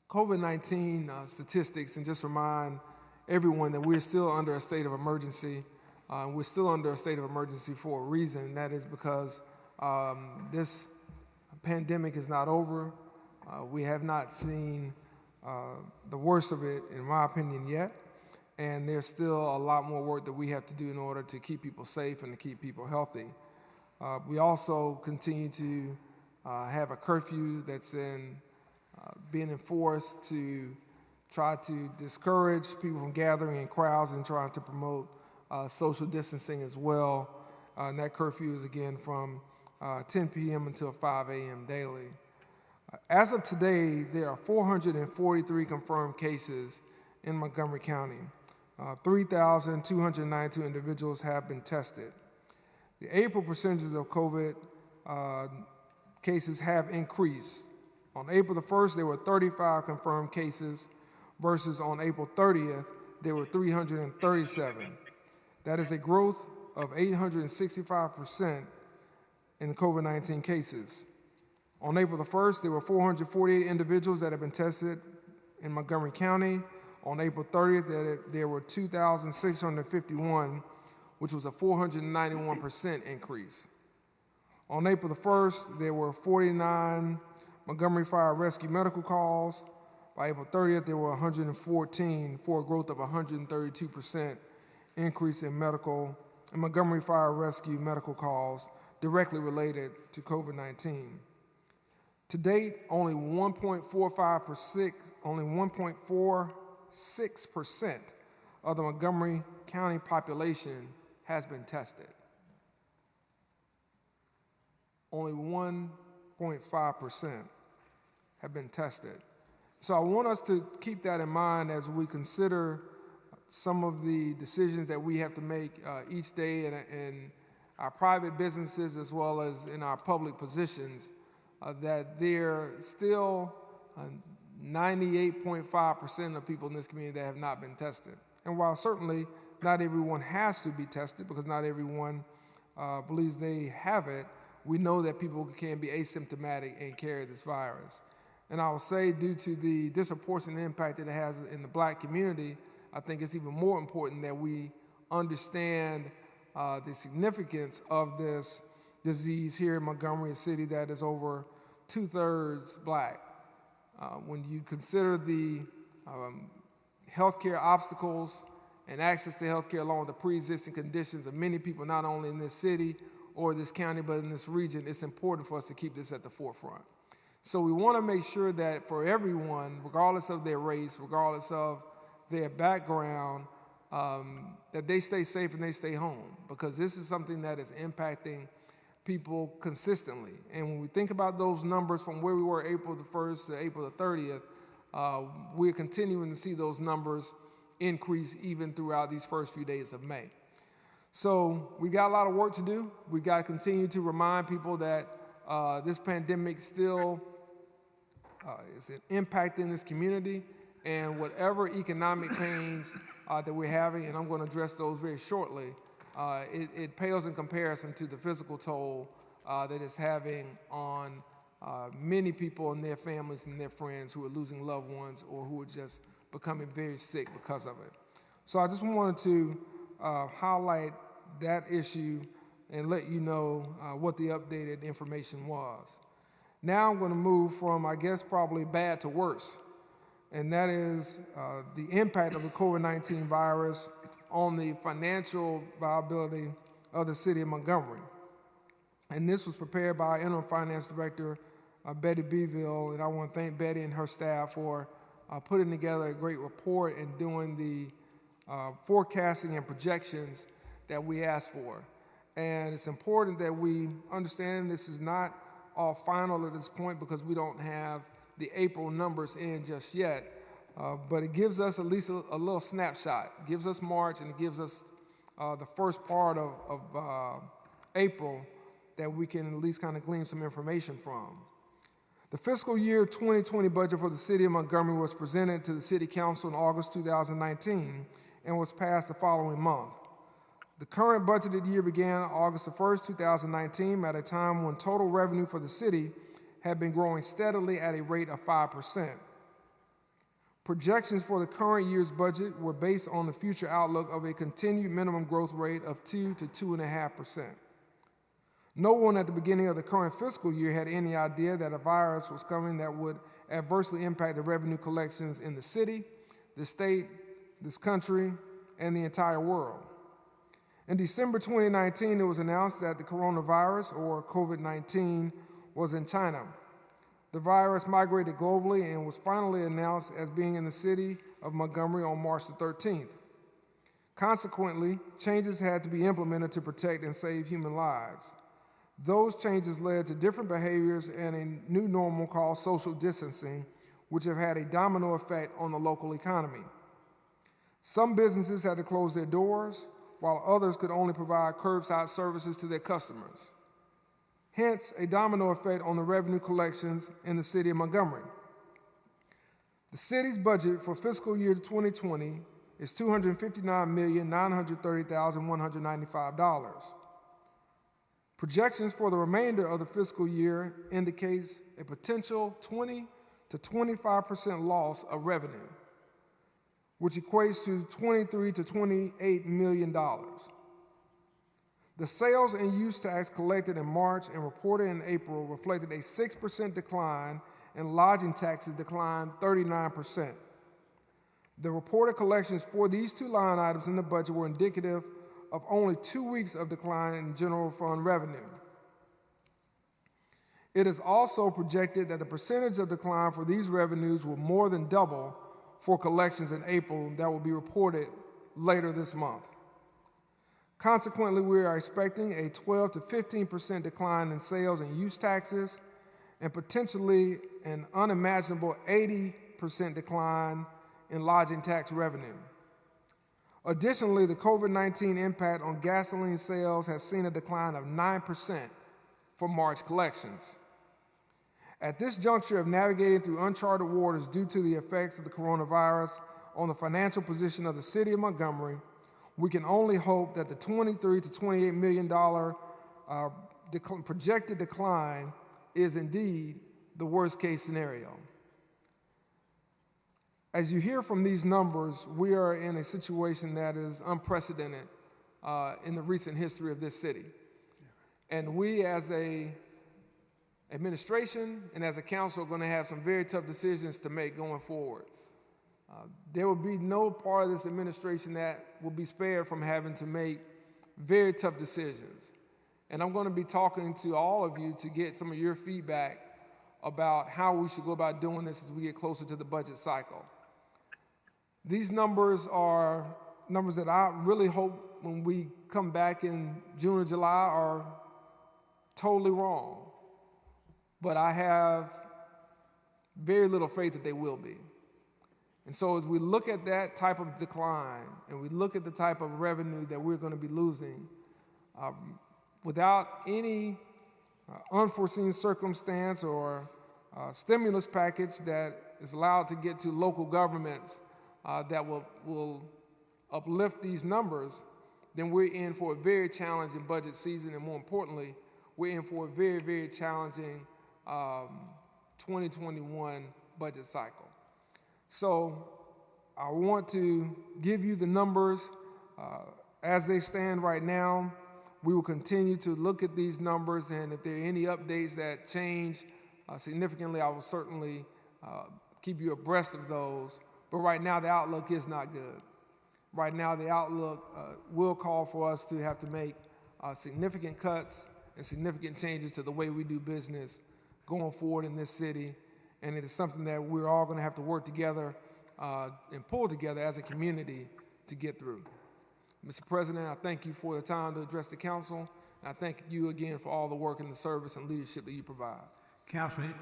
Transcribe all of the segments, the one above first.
COVID-19 statistics, and just remind everyone that we're still under a state of emergency. We're still under a state of emergency for a reason, and that is because this pandemic is not over. We have not seen the worst of it, in my opinion, yet, and there's still a lot more work that we have to do in order to keep people safe and to keep people healthy. We also continue to have a curfew that's being enforced to try to discourage people from gathering in crowds and trying to promote social distancing as well. And that curfew is again from 10 p.m. until 5 a.m. daily. As of today, there are 443 confirmed cases in Montgomery County. 3,292 individuals have been tested. The April percentages of COVID cases have increased. On April the 1st, there were 35 confirmed cases versus on April 30th, there were 337. That is a growth of 865% in COVID-19 cases. On April the 1st, there were 448 individuals that have been tested in Montgomery County. On April 30th, there were 2,651, which was a 491% increase. On April the 1st, there were 49 Montgomery Fire Rescue medical calls. By April 30th, there were 114 for a growth of 132% increase in Montgomery Fire Rescue medical calls directly related to COVID-19. To date, only 1.46% of the Montgomery County population has been tested. Only 1.5% have been tested. So I want us to keep that in mind as we consider some of the decisions that we have to make each day in our private businesses as well as in our public positions, that there still 98.5% of people in this community that have not been tested. And while certainly not everyone has to be tested because not everyone believes they have it, we know that people can be asymptomatic and carry this virus. And I will say, due to the disproportionate impact that it has in the Black community, I think it's even more important that we understand the significance of this disease here in Montgomery, a city that is over 2/3 Black. When you consider the healthcare obstacles and access to healthcare along with the pre-existing conditions of many people, not only in this city or this county, but in this region, it's important for us to keep this at the forefront. So we want to make sure that for everyone, regardless of their race, regardless of their background, that they stay safe and they stay home, because this is something that is impacting people consistently. And when we think about those numbers from where we were April the 1st to April the 30th, we're continuing to see those numbers increase even throughout these first few days of May. So we got a lot of work to do. We got to continue to remind people that this pandemic still is impacting this community, and whatever economic pains that we're having, and I'm going to address those very shortly, it pales in comparison to the physical toll that it's having on many people and their families and their friends who are losing loved ones or who are just becoming very sick because of it. So I just wanted to highlight that issue and let you know what the updated information was. Now I'm going to move from, I guess, probably bad to worse, and that is the impact of the COVID-19 virus on the financial viability of the city of Montgomery. And this was prepared by interim finance director Betty Beeville, and I want to thank Betty and her staff for putting together a great report and doing the forecasting and projections that we asked for. And it's important that we understand this is not all final at this point because we don't have the April numbers in just yet, but it gives us at least a little snapshot. It gives us March and it gives us the first part of April that we can at least kind of glean some information from. The fiscal year 2020 budget for the city of Montgomery was presented to the City Council in August 2019 and was passed the following month. The current budgeted year began August the 1st, 2019, at a time when total revenue for the city had been growing steadily at a rate of 5%. Projections for the current year's budget were based on the future outlook of a continued minimum growth rate of 2 to 2.5%. No one at the beginning of the current fiscal year had any idea that a virus was coming that would adversely impact the revenue collections in the city, the state, this country, and the entire world. In December 2019, it was announced that the coronavirus, or COVID-19, was in China. The virus migrated globally and was finally announced as being in the city of Montgomery on March the 13th. Consequently, changes had to be implemented to protect and save human lives. Those changes led to different behaviors and a new normal called social distancing, which have had a domino effect on the local economy. Some businesses had to close their doors, while others could only provide curbside services to their customers. Hence, a domino effect on the revenue collections in the city of Montgomery. The city's budget for fiscal year 2020 is $259,930,195. Projections for the remainder of the fiscal year indicates a potential 20 to 25% loss of revenue, which equates to $23 to $28 million. The sales and use tax collected in March and reported in April reflected a 6% decline, and lodging taxes declined 39%. The reported collections for these two line items in the budget were indicative of only 2 weeks of decline in general fund revenue. It is also projected that the percentage of decline for these revenues will more than double for collections in April that will be reported later this month. Consequently, we are expecting a 12 to 15% decline in sales and use taxes, and potentially an unimaginable 80% decline in lodging tax revenue. Additionally, the COVID-19 impact on gasoline sales has seen a decline of 9% for March collections. At this juncture of navigating through uncharted waters due to the effects of the coronavirus on the financial position of the city of Montgomery, we can only hope that the $23 to $28 million projected decline is indeed the worst case scenario. As you hear from these numbers, we are in a situation that is unprecedented in the recent history of this city. And we as a administration and as a council are going to have some very tough decisions to make going forward. There will be no part of this administration that will be spared from having to make very tough decisions. And I'm going to be talking to all of you to get some of your feedback about how we should go about doing this as we get closer to the budget cycle. These numbers are numbers that I really hope when we come back in June or July are totally wrong. But I have very little faith that they will be. And so as we look at that type of decline and we look at the type of revenue that we're going to be losing, without any unforeseen circumstance or stimulus package that is allowed to get to local governments that will uplift these numbers, then we're in for a very challenging budget season, and more importantly, we're in for a very, very challenging 2021 budget cycle. So I want to give you the numbers as they stand right now. We will continue to look at these numbers, and if there are any updates that change significantly, I will certainly keep you abreast of those. But right now, the outlook is not good. Right now, the outlook will call for us to have to make significant cuts and significant changes to the way we do business going forward in this city. And it is something that we're all going to have to work together and pull together as a community to get through. Mr. President, I thank you for the time to address the council. And I thank you again for all the work and the service and leadership that you provide. Councilman,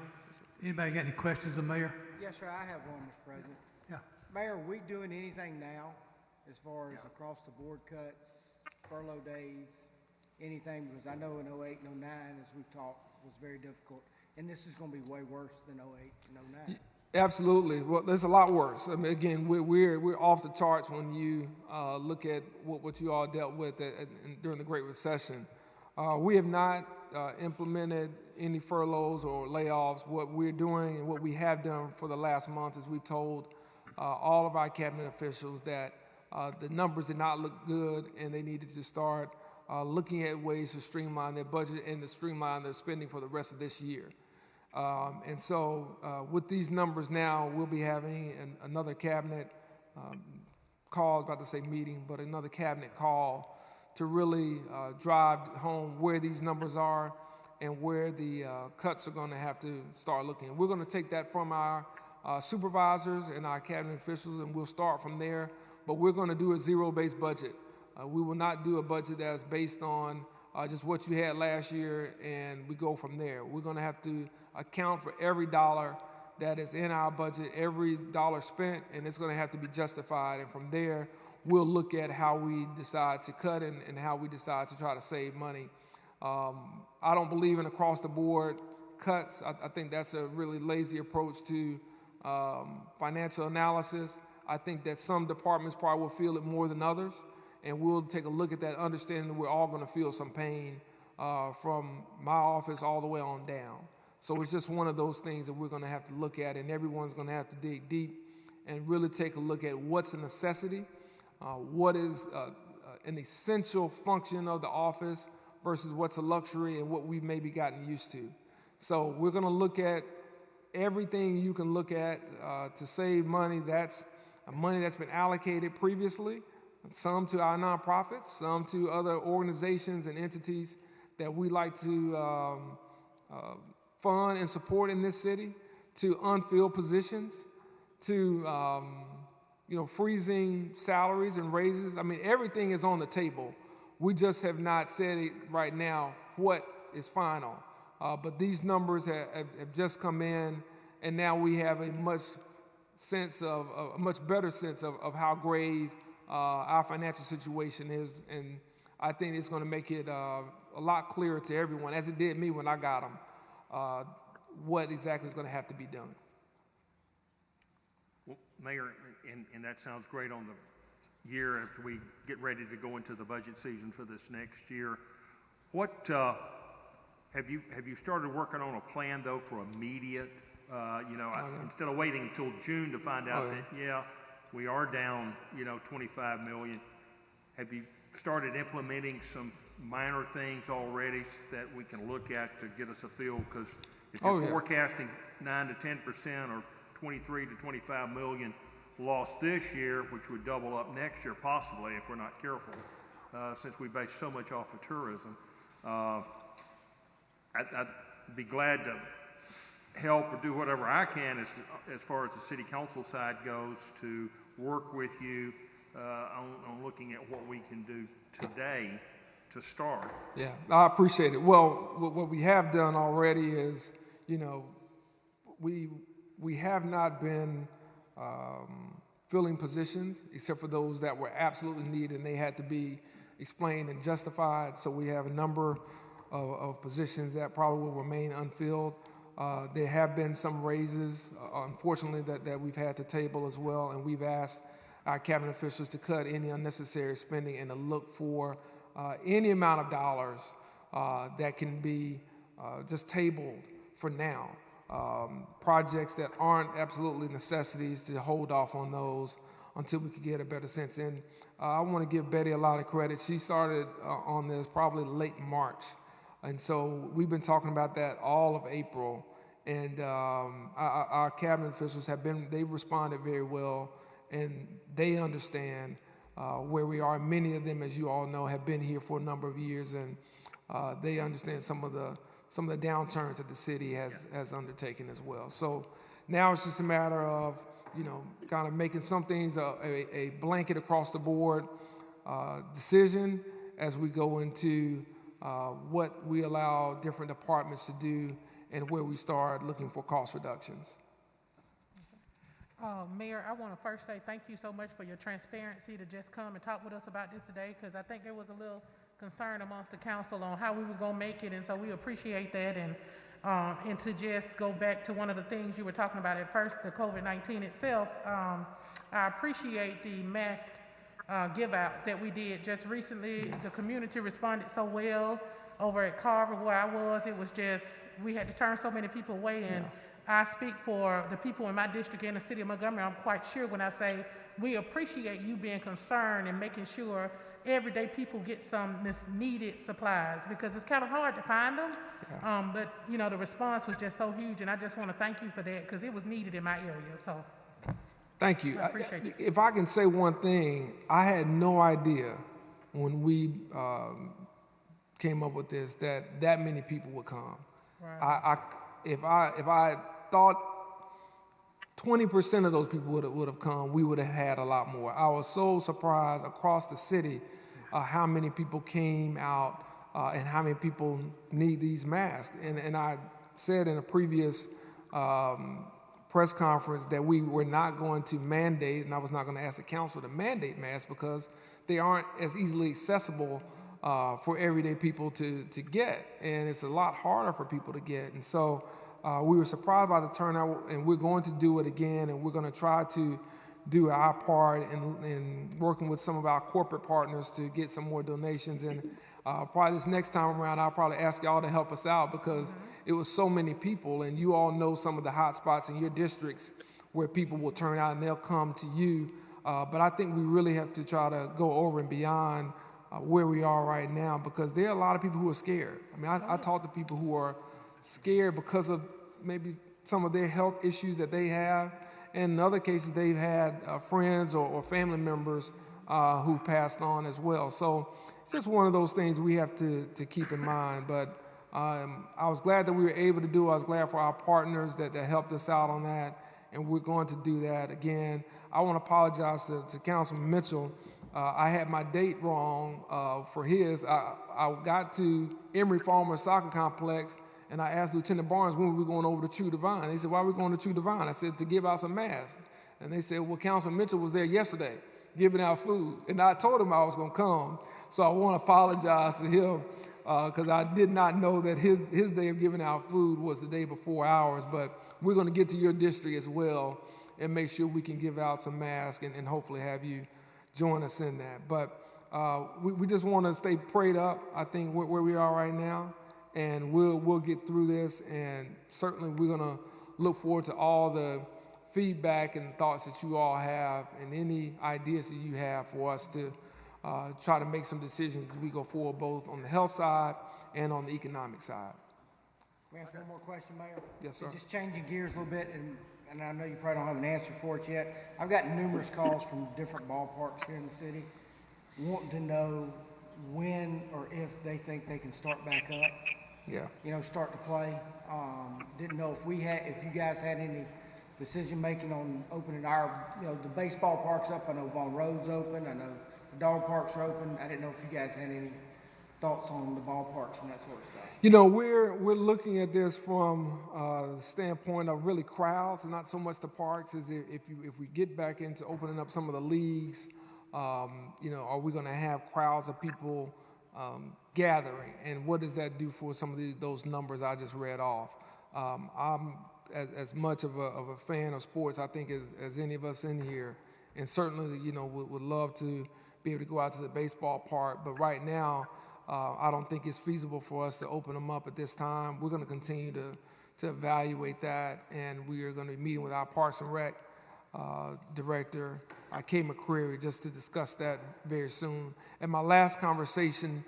anybody got any questions of the mayor? Yes, sir, I have one, Mr. President. Yeah. Mayor, are we doing anything now as far as across-the-board cuts, furlough days, anything? Because I know in 08 and 09, as we've talked, was very difficult. And this is going to be way worse than 08 and 09. Absolutely. Well, there's a lot worse. I mean, again, we're off the charts when you look at what you all dealt with during the Great Recession. We have not implemented any furloughs or layoffs. What we're doing and what we have done for the last month is we've told all of our cabinet officials that the numbers did not look good and they needed to start looking at ways to streamline their budget and to streamline their spending for the rest of this year. And so with these numbers now, we'll be having another cabinet call, I was about to say meeting, but another cabinet call to really drive home where these numbers are and where the cuts are going to have to start looking. We're going to take that from our supervisors and our cabinet officials, and we'll start from there. But we're going to do a zero-based budget. We will not do a budget that's based on just what you had last year, and we go from there. We're going to have to account for every dollar that is in our budget, every dollar spent, and it's going to have to be justified. And from there, we'll look at how we decide to cut and how we decide to try to save money. I don't believe in across-the-board cuts. I think that's a really lazy approach to financial analysis. I think that some departments probably will feel it more than others, and we'll take a look at that, understanding that we're all going to feel some pain from my office all the way on down. So it's just one of those things that we're going to have to look at, and everyone's going to have to dig deep and really take a look at what's a necessity, what is an essential function of the office versus what's a luxury and what we've maybe gotten used to. So we're going to look at everything you can look at to save money. That's money that's been allocated previously, some to our nonprofits, some to other organizations and entities that we like to fund and support in this city, to unfilled positions, to freezing salaries and raises. I mean, everything is on the table. We just have not said it right now what is final. But these numbers have just come in, and now we have a much better sense of how grave our financial situation is, and I think it's going to make it a lot clearer to everyone, as it did me when I got them, what exactly is going to have to be done. Well, Mayor, and that sounds great on the year as we get ready to go into the budget season for this next year. What have you started working on a plan though for immediate? Instead of waiting until June to find out that we are down 25 million. Have you started implementing some minor things already that we can look at to get us a feel? Because if you're forecasting 9 to 10% or 23 to 25 million lost this year, which would double up next year possibly if we're not careful, since we base so much off of tourism, I'd be glad to help or do whatever I can as far as the city council side goes to work with you on looking at what we can do today to start. Yeah, I appreciate it. Well, what we have done already is, we have not been filling positions except for those that were absolutely needed and they had to be explained and justified. So we have a number of positions that probably will remain unfilled. There have been some raises, unfortunately, that we've had to table as well, and we've asked our cabinet officials to cut any unnecessary spending and to look for any amount of dollars that can be just tabled for now. Projects that aren't absolutely necessities, to hold off on those until we could get a better sense. And I want to give Betty a lot of credit. She started on this probably late March. And so we've been talking about that all of April, and our cabinet officials they've responded very well, and they understand where we are. Many of them, as you all know, have been here for a number of years, and they understand some of the downturns that the city has undertaken as well. So now it's just a matter of, kind of making some things a blanket across the board decision as we go into what we allow different departments to do and where we start looking for cost reductions. Mayor, I want to first say thank you so much for your transparency to just come and talk with us about this today, because I think there was a little concern amongst the council on how we was going to make it, and so we appreciate that. And to just go back to one of the things you were talking about at first, the COVID-19 itself, I appreciate the mask give outs that we did just recently. The community responded so well over at Carver where I was. It was just, we had to turn so many people away, and I speak for the people in my district in the city of Montgomery. I'm quite sure when I say we appreciate you being concerned and making sure everyday people get some needed supplies, because it's kind of hard to find them. But you know, the response was just so huge, and I just want to thank you for that, because it was needed in my area. So Thank you. I appreciate you. If I can say one thing, I had no idea when we came up with this that many people would come. Right. If I thought 20% of those people would have come, we would have had a lot more. I was so surprised across the city how many people came out and how many people need these masks. And I said in a previous press conference that we were not going to mandate, and I was not going to ask the council to mandate masks because they aren't as easily accessible for everyday people to get, and it's a lot harder for people to get. And so we were surprised by the turnout, and we're going to do it again, and we're going to try to do our part in working with some of our corporate partners to get some more donations. And probably this next time around, I'll probably ask y'all to help us out, because it was so many people, and you all know some of the hot spots in your districts where people will turn out and they'll come to you. But I think we really have to try to go over and beyond where we are right now, because there are a lot of people who are scared. I mean, I talk to people who are scared because of maybe some of their health issues that they have. And in other cases, they've had friends or family members who passed on as well. So it's just one of those things we have to keep in mind. But I was glad that we were able to do it. I was glad for our partners that helped us out on that. And we're going to do that again. I want to apologize to Councilman Mitchell. I had my date wrong for his. I got to Emory Farmer Soccer Complex, and I asked Lieutenant Barnes when we were going over to True Divine. They said, why are we going to True Divine? I said, to give out some masks. And they said, well, Councilman Mitchell was there yesterday giving out food. And I told him I was going to come. So I want to apologize to him because I did not know that his day of giving out food was the day before ours. But we're going to get to your district as well and make sure we can give out some masks and hopefully have you join us in that. But we just want to stay prayed up, I think, where we are right now. And we'll get through this, and certainly we're going to look forward to all the feedback and thoughts that you all have and any ideas that you have for us to try to make some decisions as we go forward, both on the health side and on the economic side. Can we ask one more question, Mayor? Yes, sir. Just changing gears a little bit, and I know you probably don't have an answer for it yet. I've gotten numerous calls from different ballparks here in the city wanting to know when or if they think they can start back up. Yeah. You know, start to play. Didn't know if you guys had any decision making on opening the baseball park's up. I know Vaughn Road's open. I know the dog parks are open. I didn't know if you guys had any thoughts on the ballparks and that sort of stuff. You know, we're looking at this from the standpoint of really crowds, and not so much the parks. Is if we get back into opening up some of the leagues, are we going to have crowds of people gathering, and what does that do for some of those numbers I just read off? I'm as much of a fan of sports, I think, as any of us in here, and certainly, would love to be able to go out to the baseball park. But right now, I don't think it's feasible for us to open them up at this time. We're going to continue to evaluate that, and we are going to be meeting with our Parks and Rec director, Kay McCreary, just to discuss that very soon. And my last conversation,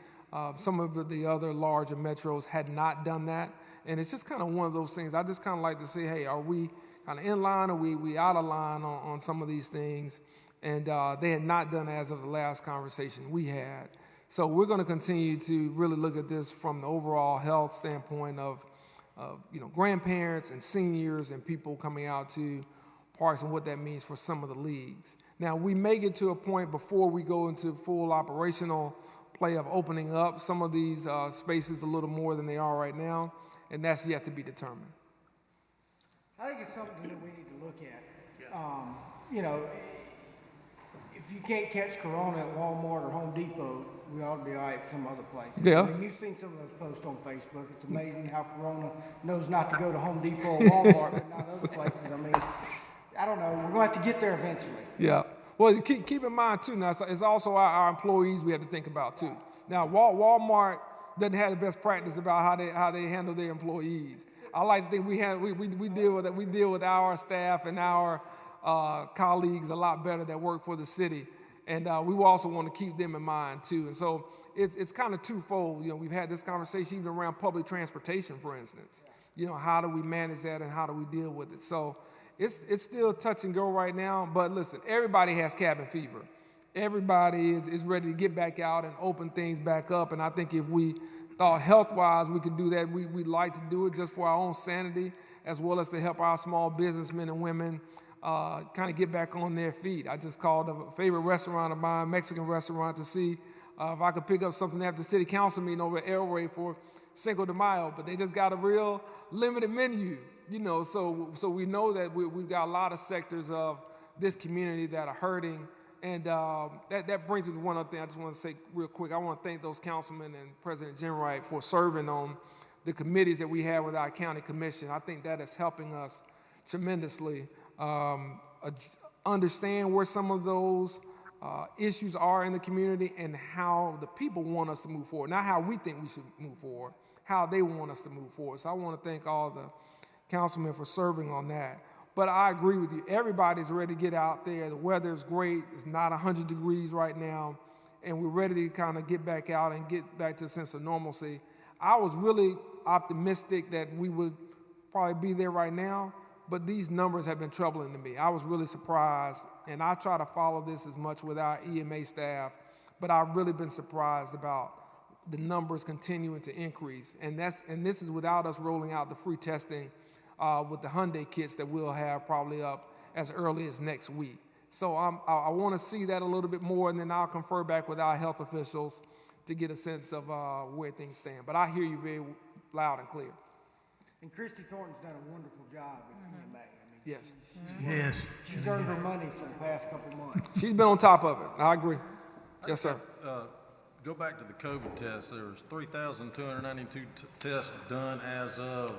some of the other larger metros had not done that. And it's just kind of one of those things. I just kind of like to say, hey, are we kind of in line or we out of line on some of these things? And they had not done as of the last conversation we had. So we're going to continue to really look at this from the overall health standpoint of grandparents and seniors and people coming out to parks and what that means for some of the leagues. Now, we may get to a point before we go into full operational play of opening up some of these spaces a little more than they are right now, and that's yet to be determined. I think it's something that we need to look at. If you can't catch Corona at Walmart or Home Depot, we ought to be all right at some other places. Yeah. I mean, you've seen some of those posts on Facebook. It's amazing how Corona knows not to go to Home Depot or Walmart, but not other places. I mean, I don't know. We're going to have to get there eventually. Yeah. Well, keep in mind, too, now, it's also our employees we have to think about, too. Now, Walmart doesn't have the best practice about how they handle their employees. I like to think we deal with our staff and our colleagues a lot better that work for the city, and we will also want to keep them in mind too. And so it's kind of twofold. You know, we've had this conversation even around public transportation, for instance. You know, how do we manage that and how do we deal with it? So it's still touch and go right now. But listen, everybody has cabin fever. Everybody is ready to get back out and open things back up. And I think if we thought health-wise we could do that, we'd like to do it just for our own sanity, as well as to help our small businessmen and women kind of get back on their feet. I just called a favorite restaurant of mine, Mexican restaurant, to see if I could pick up something after the city council meeting over at Elway for Cinco de Mayo, but they just got a real limited menu, you know, so we know that we've got a lot of sectors of this community that are hurting. And that brings me to one other thing I just want to say real quick. I want to thank those councilmen and President Jenright for serving on the committees that we have with our county commission. I think that is helping us tremendously understand where some of those issues are in the community and how the people want us to move forward, not how we think we should move forward, how they want us to move forward. So I want to thank all the councilmen for serving on that. But I agree with you. Everybody's ready to get out there. The weather is great. It's not 100 degrees right now, and we're ready to kind of get back out and get back to a sense of normalcy. I was really optimistic that we would probably be there right now, but these numbers have been troubling to me. I was really surprised, and I try to follow this as much with our EMA staff, but I've really been surprised about the numbers continuing to increase, and this is without us rolling out the free testing with the Hyundai kits that we'll have probably up as early as next week. So I want to see that a little bit more, and then I'll confer back with our health officials to get a sense of where things stand. But I hear you very loud and clear. And Christy Thornton's done a wonderful job at EMA. I mean, Yes. Yes. she's earned her money for the past couple months. She's been on top of it. I agree. Yes, sir. Go back to the COVID test. There was 3,292 tests done as of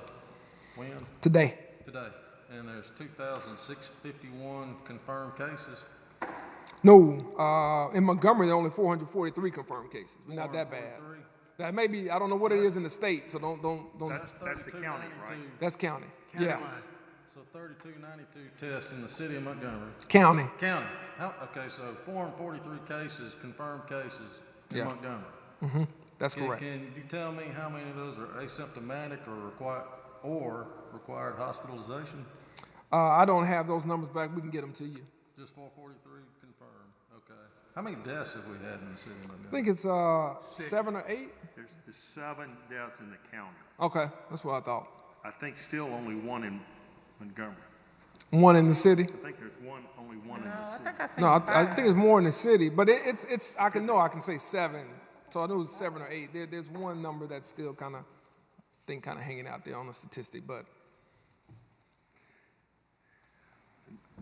when? Today. Today. And there's 2,651 confirmed cases. No, in Montgomery, there are only 443 confirmed cases. We're not that bad. 443. That may be, I don't know what it is in the state, so don't. That's the county, right? That's county. Yes. So 3,292 tests in the city of Montgomery. County. County. Okay, so 443 cases, confirmed cases in Yeah. Montgomery. That's correct. Can you tell me how many of those are asymptomatic or required hospitalization? I don't have those numbers back. We can get them to you. Just 443 confirmed. Okay. How many deaths have we had in the city of I Montgomery? think it's 7 or 8. There's 7 deaths in the county. Okay, that's what I thought. I think still only 1 in Montgomery. 1 in the city. I think there's only one in No, the I city. think I seen No, I five. think it's more in the city, but it's I can say 7. So I know it's 7 or 8. There's one number that's still kind of hanging out there on the statistic, but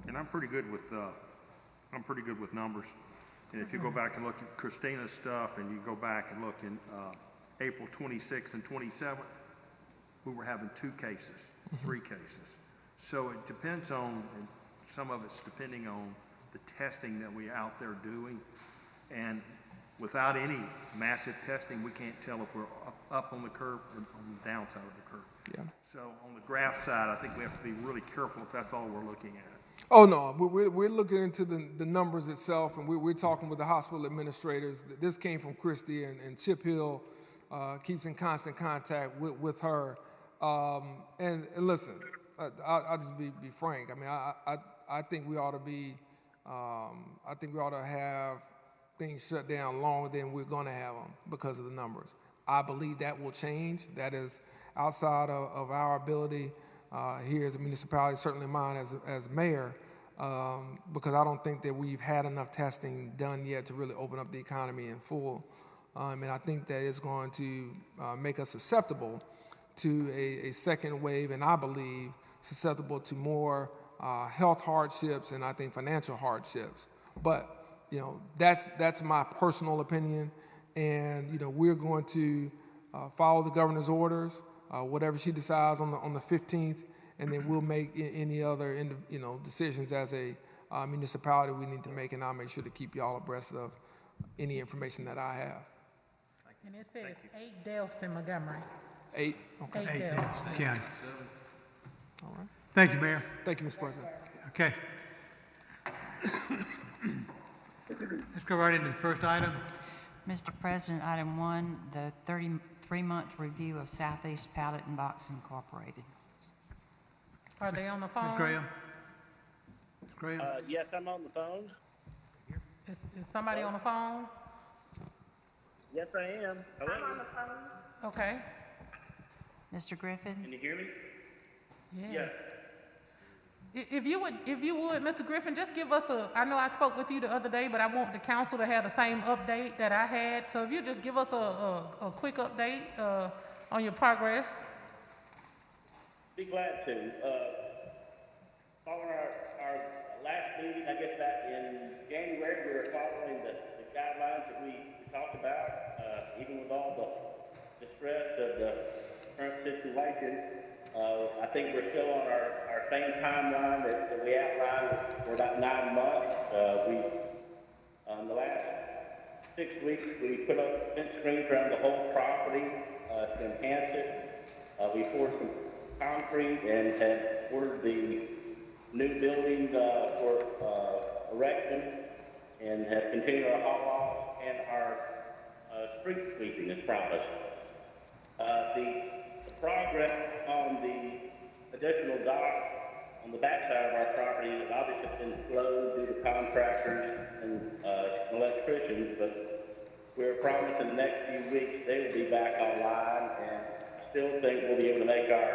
And I'm pretty good with numbers. And if you go back and look at Christina's stuff, and you go back and look in April 26th and 27th, we were having 2 cases, 3 cases. So it depends on, and some of it's depending on the testing that we're out there doing. And without any massive testing, we can't tell if we're up on the curve or on the downside of the curve. yeah. So on the graph side, I think we have to be really careful if that's all we're looking at. Oh no, we're looking into the numbers itself, and we're talking with the hospital administrators. This came from Christy, and Chip Hill keeps in constant contact with her. And listen, I'll just be frank. I mean, I think we ought to be, I think we ought to have things shut down longer than we're going to have them because of the numbers. I believe that will change. That is outside of our ability here as a municipality, certainly mine as mayor, because I don't think that we've had enough testing done yet to really open up the economy in full. And I think that it's going to make us susceptible to a second wave, and I believe susceptible to more health hardships and I think financial hardships. But you know, that's my personal opinion, and you know, we're going to follow the governor's orders, whatever she decides on the 15th, and then we'll make any other decisions as a municipality we need to make, and I'll make sure to keep y'all abreast of any information that I have. And it says 8 deaths in Montgomery. 8, okay, 8 Hey, deaths. that's the county. all right. Thank you, Mayor. Thank you, Mr. President. Okay. Let's go right into the first item. Mr. President, item 1, the 33-month review of Southeast Pallet and Box Incorporated. Are they on the Ms. phone? Graham? Ms. Graham? Yes, I'm on the phone. Is somebody on the phone? Yes, I am. Hello? Okay. Mr. Griffin? Can you hear me? Yeah. Yes. If you would, Mr. Griffin, just give us I know I spoke with you the other day, but I want the council to have the same update that I had. So if you just give us a quick update on your progress. Be glad to. Following our last meeting, I guess back in January, we were following the guidelines that we talked about, even with all the stress of the current situation. I think we're still on our same timeline that we outlined for about 9 months. The last 6 weeks, we put up fence screens around the whole property to enhance it. We poured some concrete and have ordered the new building for erection and have continued our haul-off and our street sweeping as promised. The progress on the additional dock on the backside of our property has obviously been slow due to contractors and electricians, but we're promised in the next few weeks they will be back online, and I still think we'll be able to make our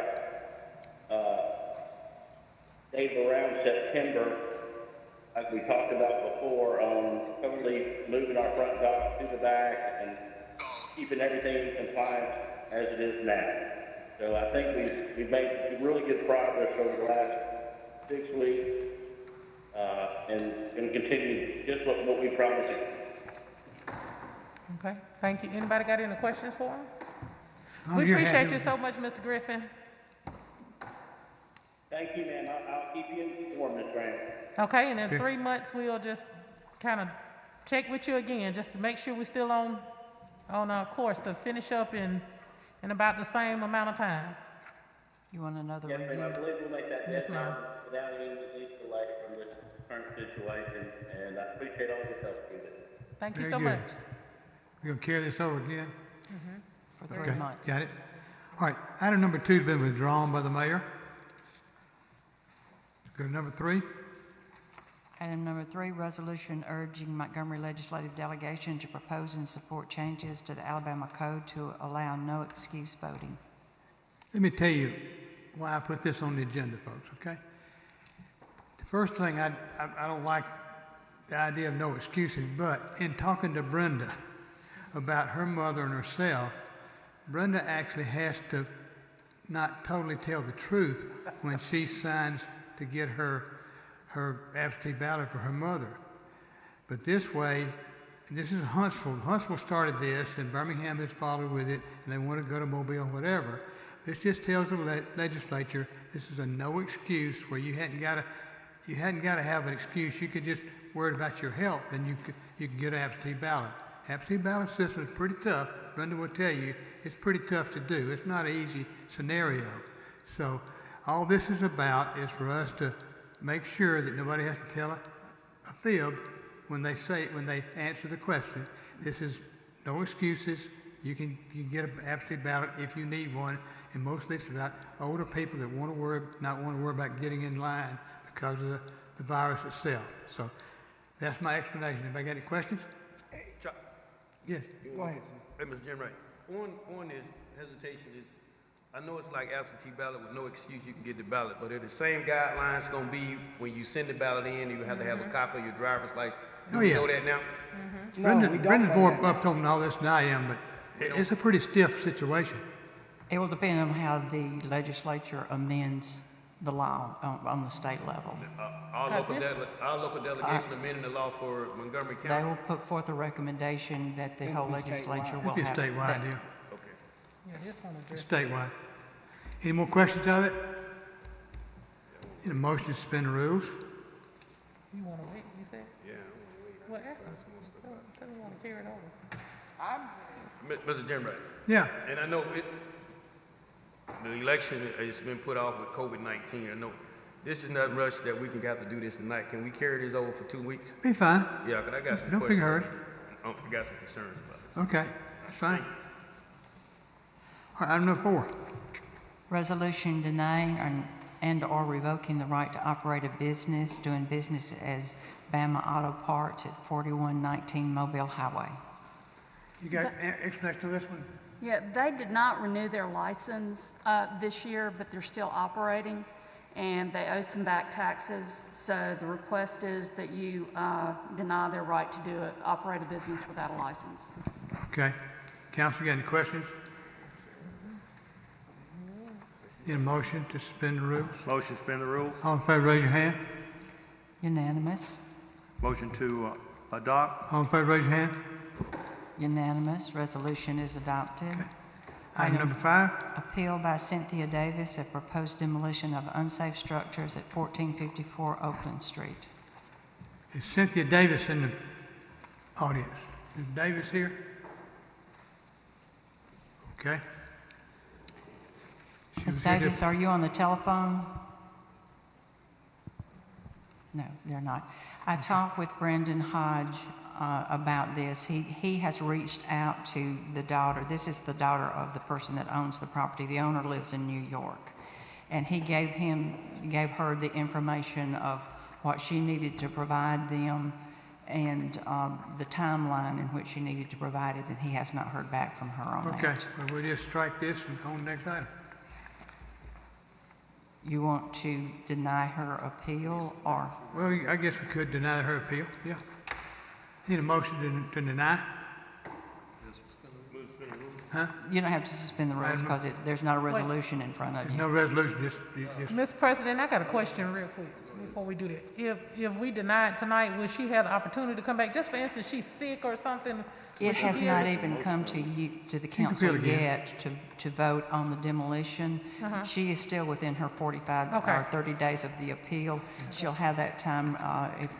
date around September, like we talked about before, on totally moving our front dock to the back and keeping everything in compliance as it is now. So I think we've made really good progress over the last 6 weeks, and going to continue just what we promised. Okay. Thank you. Anybody got any questions for him? Oh, We you're appreciate happy you with so much, Mr. Griffin. Thank you, ma'am. I'll keep you informed, Ms. Graham. Okay, and in Okay. 3 months, we'll just kind of check with you again, just to make sure we're still on our course to finish up in about the same amount of time. You want another Yes, ma'am. I review? believe we'll make that Yes, deadline ma'am. without any delay from this current situation, and I appreciate all your help with it. Thank you Very so good. much. We're going to carry this over again? For 3 Okay, months. got it. All right, item number 2 has been withdrawn by the mayor. Go to number 3. Item number 3, resolution urging Montgomery legislative delegation to propose and support changes to the Alabama Code to allow no excuse voting. Let me tell you why I put this on the agenda, folks, okay? The first thing, I don't like the idea of no excuses, but in talking to Brenda about her mother and herself, Brenda actually has to not totally tell the truth when she signs to get her absentee ballot for her mother. But this way, this is Huntsville. Huntsville started this, and Birmingham has followed with it, and they want to go to Mobile, whatever. This just tells the legislature this is a no excuse where you hadn't got to have an excuse. You could just worry about your health, and you could get an absentee ballot. Absentee ballot system is pretty tough. Brenda will tell you it's pretty tough to do. It's not an easy scenario. So all this is about is for us to make sure that nobody has to tell a fib when they answer the question. This is no excuses. You can get an absentee ballot if you need one, and mostly it's about older people that not want to worry about getting in line because of the virus itself. So that's my explanation. Anybody got any questions? Chuck, Yes. Go ahead, sir. hey, Mr. Jim Wright, one is hesitation is, I know it's like absentee ballot with no excuse you can get the ballot, but are the same guidelines gonna be when you send the ballot in, you have to have a copy of your driver's license? Do Oh, we yeah. know that now? Brenda's more up to all this than I am, but it's a pretty stiff situation. It will depend on how the legislature amends the law on the state level. Our local delegation amending the law for Montgomery They County? will put forth a recommendation that the whole It'll be legislature statewide. will It'd be a have. statewide deal. Okay. Yeah, this one is It's good. statewide. Any more questions of it? Need a motion to suspend the rules? You want to wait, you said? Yeah. Well, ask him. Tell him you want to carry it over. Mr. Jim Wright, Yeah. and I know The election has been put off with COVID-19. I know this is nothing rush that we can have to do this tonight. Can we carry this over for 2 weeks? Be fine. Yeah, 'cause I got some No big questions. hurry. I got some concerns about it. Okay, that's fine. All right, item number 4. Resolution denying and/or revoking the right to operate a business doing business as Bama Auto Parts at 4119 Mobile Highway. You got explanation to this one? Yeah, they did not renew their license this year, but they're still operating, and they owe some back taxes. So the request is that you deny their right to operate a business without a license. Okay. Council, got any questions? Need a motion to suspend the rules? Motion to suspend the rules. All in favor, raise your hand. Unanimous. Motion to adopt. All in favor, raise your hand. Unanimous. Resolution is adopted. Item number 5. Appeal by Cynthia Davis of proposed demolition of unsafe structures at 1454 Oakland Street. Is Cynthia Davis in the audience? Is Davis here? Okay. She Ms. was here Davis, are you on the telephone? No, they're not. I talked with Brendan Hodge about this. He has reached out to the daughter. This is the daughter of the person that owns the property. The owner lives in New York. And he gave her the information of what she needed to provide them and the timeline in which she needed to provide it, and he has not heard back from her on Okay, that. well, we'll just strike this and go on to the next item. You want to deny her appeal, or Well, I guess we could deny her appeal, yeah. Need a motion to deny? Huh? you don't have to suspend the rules Item- because there's not a resolution in front of you. No resolution, just Mr. President, I got a question real quick before we do that. If we deny it tonight, will she have the opportunity to come back? Just for instance, she's sick or something? It would she has be not able- even come to you, to the appeal council again. yet to vote on the demolition. She is still within her 45 Okay. or 30 days of the appeal. She'll have that time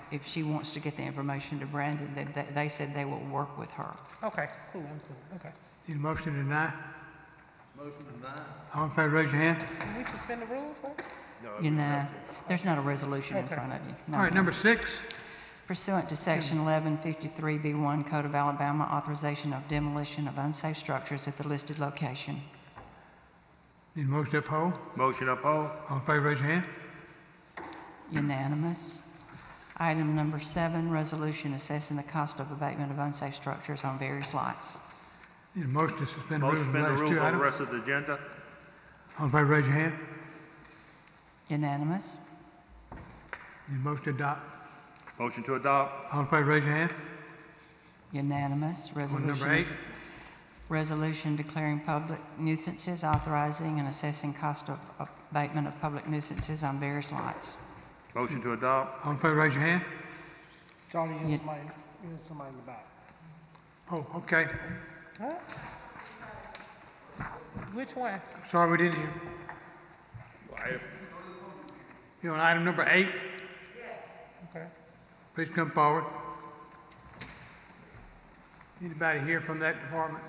if she wants to get the information to Brandon. Then they said they will work with her. Okay, cool, I'm cool, okay. need a motion to deny? Motion to deny. All in favor, raise your hand. Can we suspend the rules first? You know, there's not a resolution in Okay. front of you. No. All right, number 6. Pursuant to Section 1153B1 Code of Alabama, authorization of demolition of unsafe structures at the listed location. Need a motion to uphold? Motion uphold. All in favor, raise your hand. Unanimous. Item number 7, resolution assessing the cost of abatement of unsafe structures on various lots. Need a motion to suspend the rules Motion on to the suspend the last 2 rules on the items. rest of the agenda. All in favor, raise your hand. Unanimous. Need a motion to adopt. Motion to adopt. All in favor, raise your hand. Unanimous. On number Resolution 8. is- Resolution declaring public nuisances, authorizing and assessing cost of abatement of public nuisances on various lots. Motion to adopt. All in favor, raise your hand. Charlie, Yeah. here's somebody in the back. Oh, okay. Huh? Which one? Sorry, we didn't hear. You on item number 8? Okay. Please come forward. Anybody here from that department?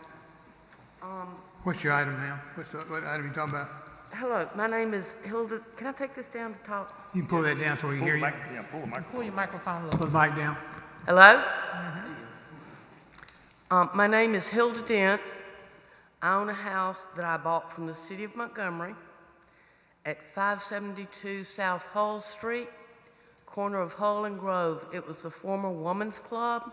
What's your item, ma'am? What item are you talking about? Hello, my name is Hilda. Can I take this down to talk? You can pull that down so we can Pull hear the you. mic, yeah, pull the mic. Pull your microphone a Pull little. the mic down. Hello? My name is Hilda Dent. I own a house that I bought from the city of Montgomery at 572 South Hull Street, corner of Hull and Grove. It was the former Woman's Club.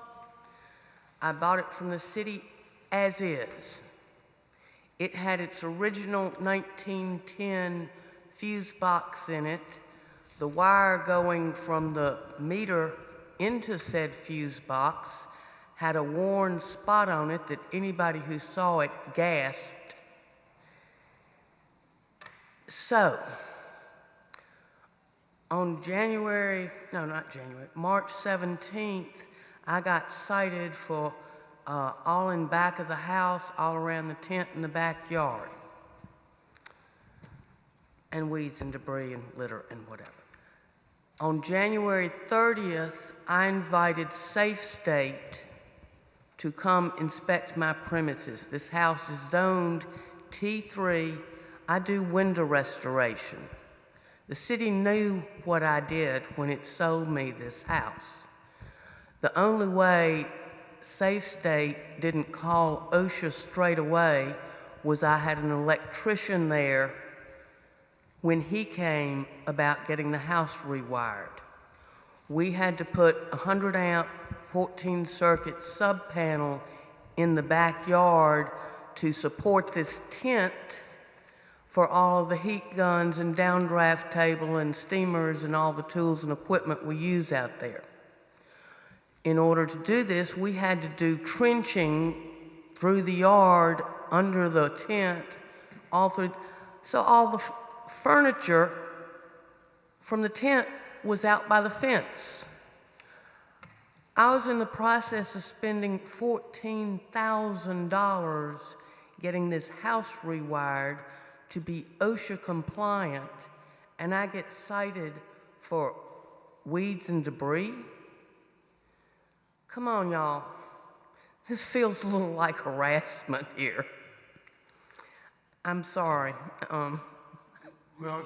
I bought it from the city as is. It had its original 1910 fuse box in it. The wire going from the meter into said fuse box had a worn spot on it that anybody who saw it gasped. So, on March 17th, I got cited for all in back of the house, all around the tent in the backyard, and weeds and debris and litter and whatever. On January 30th, I invited Safe State to come inspect my premises. This house is zoned T3. I do window restoration. The city knew what I did when it sold me this house. The only way Safe State didn't call OSHA straight away was I had an electrician there when he came about getting the house rewired. We had to put a 100 amp, 14 circuit sub panel in the backyard to support this tent for all of the heat guns and downdraft table and steamers and all the tools and equipment we use out there. In order to do this, we had to do trenching through the yard, under the tent, all through. So all the furniture from the tent was out by the fence. I was in the process of spending $14,000 getting this house rewired to be OSHA compliant, and I get cited for weeds and debris. Come on, y'all. This feels a little like harassment here. I'm sorry. Well, You're saying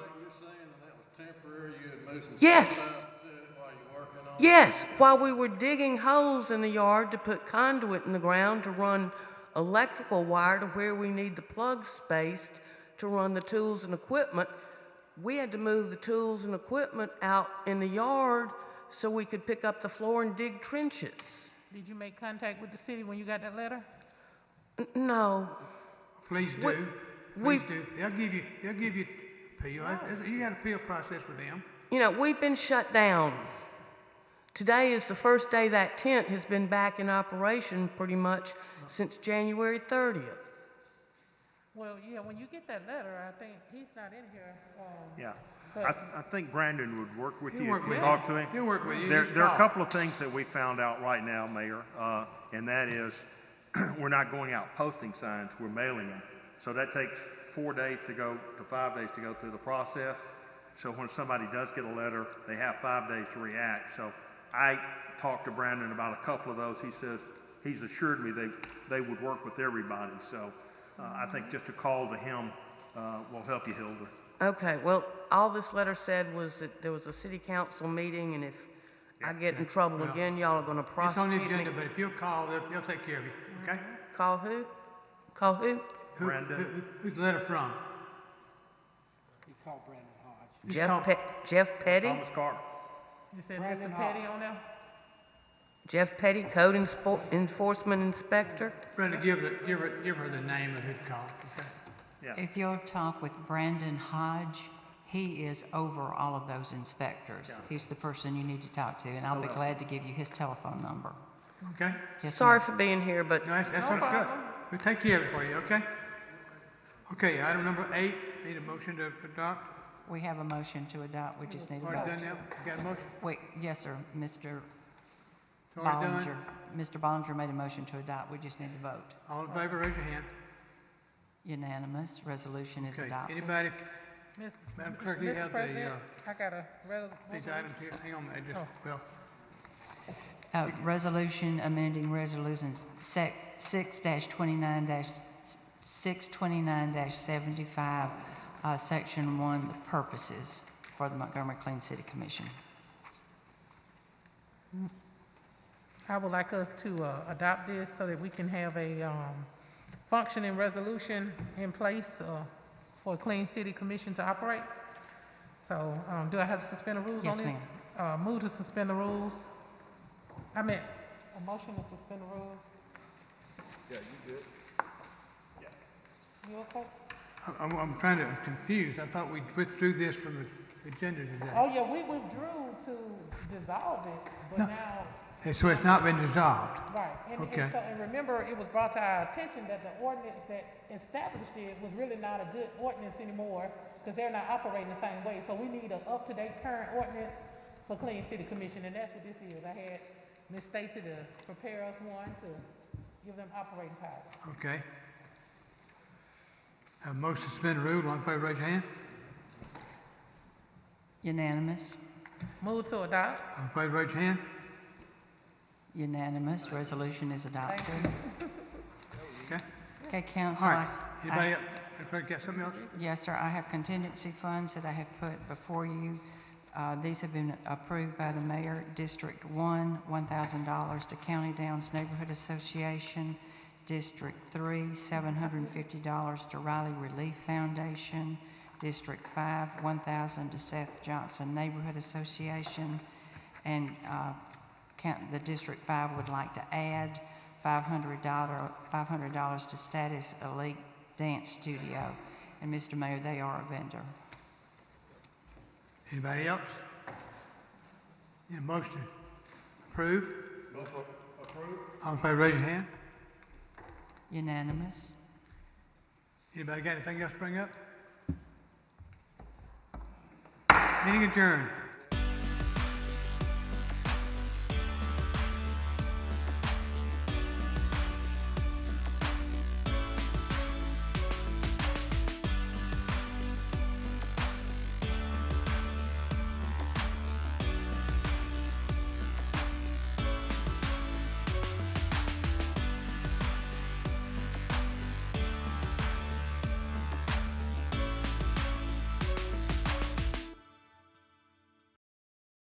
that was temporary, you had moved some Yes. stuff out and set it while you're working on it? Yes, while we were digging holes in the yard to put conduit in the ground to run electrical wire to where we need the plugs spaced to run the tools and equipment, we had to move the tools and equipment out in the yard so we could pick up the floor and dig trenches. Did you make contact with the city when you got that letter? No. please We- do. we- Please do. They'll give you appeal. You got an appeal process with them. You know, we've been shut down. Today is the first day that tent has been back in operation pretty much since January 30th. Well, yeah, when you get that letter, I think he's not in here. Yeah. But- I think Brandon would work with He'll you work if you with talk you. to him. He'll work with you. There Just are a call. couple of things that we found out right now, Mayor, and that is, we're not going out posting signs, we're mailing them. So that takes 4 days to go to 5 days to go through the process. So when somebody does get a letter, they have 5 days to react. So I talked to Brandon about a couple of those. He says, he's assured me they would work with everybody. So I think just a call to him will help you, Hilda. Okay, well, all this letter said was that there was a city council meeting, and if I get in trouble Well, again, y'all are gonna It's on the prosecute agenda, me. but if you'll call, they'll take care of you, okay? Call who? Call who? Brenda. Who's the letter from? You call Brandon Hodge. Just call- Jeff Petty? Thomas Carter. You said Brandon Mr. Petty Hodge. on there? Jeff Petty, Code Enforcement Inspector? Brenda, give her the name of who called, okay? Yeah. If you'll talk with Brandon Hodge, he is over all of those inspectors. He's the person you need to talk to, and I'll be glad to give you his telephone number. Okay? Yes, Sorry ma'am. for being here, but No, that sounds good. We'll take care of it for you, okay? Okay, item number 8, need a motion to adopt. We have a motion to adopt, we just need a Already vote. done that? Got a motion? Wait, yes, sir, Mr. It's already Bollinger. done? Mr. Bollinger made a motion to adopt, we just need to vote. All in favor, raise your hand. Unanimous, resolution is Okay, adopted. anybody, Miss- Madam Clerk, you Mr. have the, President, I got a these items here? Hang on, I just, well, Resolution amending resolution 6-29-629-75, section 1, the purposes for the Montgomery Clean City Commission. I would like us to adopt this so that we can have a functioning resolution in place for a Clean City Commission to operate. So do I have to suspend the rules on Yes, this? Move to suspend the rules. I meant a motion to suspend the rules. Yeah, you good. You okay? I'm trying to confuse. I thought we withdrew this from the agenda today. Oh, yeah, we withdrew to dissolve it, but No. now, So it's not been dissolved? right. Okay. And remember, it was brought to our attention that the ordinance that established it was really not a good ordinance anymore because they're not operating the same way. So we need an up-to-date current ordinance for Clean City Commission, and that's what this is. I had Ms. Stacy to prepare us one to give them operating power. Okay. Have a motion to suspend the rule. All in favor, raise your hand. Unanimous, Move to adopt. All in favor, raise your hand. unanimous, resolution is adopted. Okay. Okay, council, All right. I- Anybody else? got something else? Yes, sir. I have contingency funds that I have put before you. These have been approved by the mayor. District 1, $1,000 to County Downs Neighborhood Association. District 3, $750 to Riley Relief Foundation. District 5, $1,000 to Seth Johnson Neighborhood Association. And the District 5 would like to add $500 to Status Elite Dance Studio. And Mr. Mayor, they are a vendor. Anybody else? Need a motion to approve? All in favor, raise your hand. Unanimous. Anybody got anything else to bring up? Meeting adjourned.